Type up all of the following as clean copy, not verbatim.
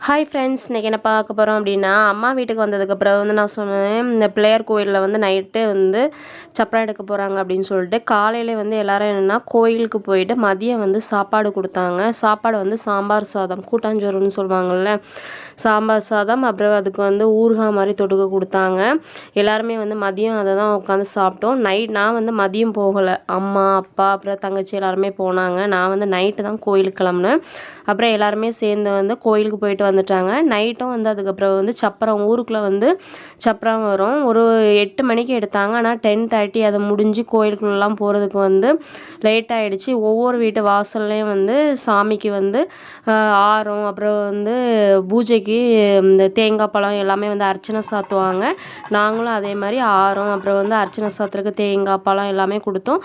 Hi friends, இன்றைக்கி என்ன பார்க்க போகிறோம் அப்படின்னா, அம்மா வீட்டுக்கு வந்ததுக்கப்புறம் வந்து நான் சொன்னேன், இந்த பிள்ளையார் கோயிலில் வந்து நைட்டு வந்து சப்பரம் எடுக்க போகிறாங்க அப்படின்னு சொல்லிட்டு. காலையில் வந்து எல்லோரும் என்னென்னா கோயிலுக்கு போயிட்டு மதியம் வந்து சாப்பாடு கொடுத்தாங்க. சாப்பாடு வந்து சாம்பார் சாதம், கூட்டாஞ்சோறுன்னு சொல்லுவாங்கள்ல, சாம்பார் சாதம், அப்புறம் அதுக்கு வந்து ஊறுகாய் மாதிரி தொடுக்க கொடுத்தாங்க. எல்லாருமே வந்து மதியம் அதை தான் உட்காந்து சாப்பிட்டோம். நான் வந்து மதியம் போகலை, அம்மா அப்பா அப்புறம் தங்கச்சி எல்லாருமே போனாங்க. நான் வந்து நைட்டு தான் கோயிலுக்கு கிளம்புனேன். அப்புறம் எல்லாருமே சேர்ந்து வந்து கோயிலுக்கு போயிட்டு வந்துட்டாங்க. நைட்டும் வந்து அதுக்கப்புறம் வந்து சப்பரம் ஊருக்குள்ளே வந்து சப்பரம் வரும். ஒரு 8 மணிக்கு எடுத்தாங்க. ஆனால் 10:30 அதை முடிஞ்சு கோயிலுக்குள்ளெலாம் போகிறதுக்கு வந்து லேட் ஆகிடுச்சு. ஒவ்வொரு வீட்டு வாசல்லையும் வந்து சாமிக்கு வந்து ஆரம், அப்புறம் வந்து பூஜைக்கு இந்த தேங்காய் பழம் எல்லாமே வந்து அர்ச்சனை சாத்துவாங்க. நாங்களும் அதே மாதிரி ஆரம், அப்புறம் வந்து அர்ச்சனை சாத்துறதுக்கு தேங்காய் பழம் எல்லாமே கொடுத்தோம்.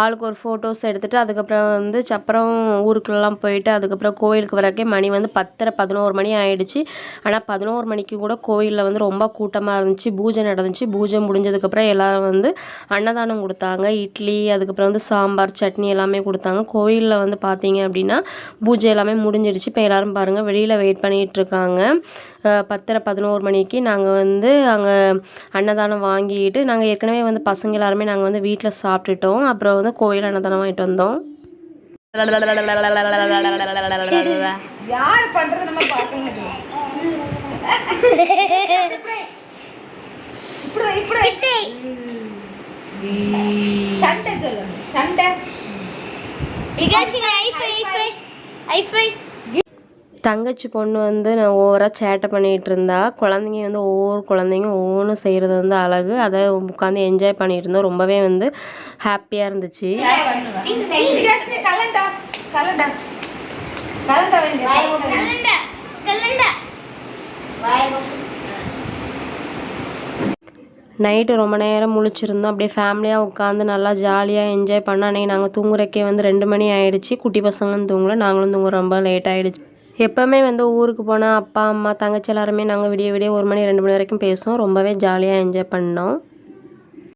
ஆளுக்கு ஒரு ஃபோட்டோஸ் எடுத்துகிட்டு அதுக்கப்புறம் வந்து சப்பரம் ஊருக்குள்ளெலாம் போயிட்டு அதுக்கப்புறம் கோயிலுக்கு வரக்கே மணி வந்து 10:30-11 மணி ஆகிடுச்சு. ஆனால் 11 மணிக்கு கூட கோயிலில் வந்து ரொம்ப கூட்டமாக இருந்துச்சு. பூஜை நடந்துச்சு. பூஜை முடிஞ்சதுக்கப்புறம் எல்லோரும் வந்து அன்னதானம் கொடுத்தாங்க. இட்லி, அதுக்கப்புறம் வந்து சாம்பார், சட்னி எல்லாமே கொடுத்தாங்க. கோயிலில் வந்து பார்த்தீங்க அப்படின்னா பூஜை எல்லாமே முடிஞ்சிடுச்சு. இப்போ எல்லோரும் பாருங்கள் வெளியில் வெயிட் பண்ணிகிட்ருக்காங்க. 10:30-11 மணிக்கு நாங்கள் வந்து அங்கே அன்னதானம் வாங்கிட்டு நாங்கள் ஏற்கனவே வந்து பசங்க எல்லாருமே நாங்கள் வந்து வீட்டில் சாப்பிட்டுட்டோம். அப்புறம் வந்து கோயில் அன்னதானம் வாங்கிட்டு வந்தோம். யார் பண்றது நம்ம பார்க்கணும். சண்டை சொல்லுங்க, சண்டை. தங்கச்சி பொண்ணு வந்து நான் ஓவராக சேட்டை பண்ணிகிட்டு இருந்தா. குழந்தைங்க வந்து ஒவ்வொரு குழந்தைங்க ஒவ்வொன்றும் செய்கிறது வந்து அழகு. அதை உட்காந்து என்ஜாய் பண்ணிட்டு இருந்தோம். ரொம்பவே வந்து ஹாப்பியாக இருந்துச்சு. நைட்டு ரொம்ப நேரம் முழிச்சிருந்தோம். அப்படியே ஃபேமிலியாக உட்காந்து நல்லா ஜாலியாக என்ஜாய் பண்ணோம். அன்றைக்கி நாங்கள் தூங்குறக்கே வந்து 2 மணி ஆகிடுச்சு. குட்டி பசங்களும் தூங்கலை, நாங்களும் தூங்க ரொம்ப லேட் ஆகிடுச்சு. எப்போவுமே வந்து ஊருக்கு போனால் அப்பா அம்மா தங்கச்சி எல்லாருமே நாங்கள் விடிய 1 மணி 2 மணி வரைக்கும் பேசுவோம். ரொம்பவே ஜாலியாக என்ஜாய் பண்ணோம்.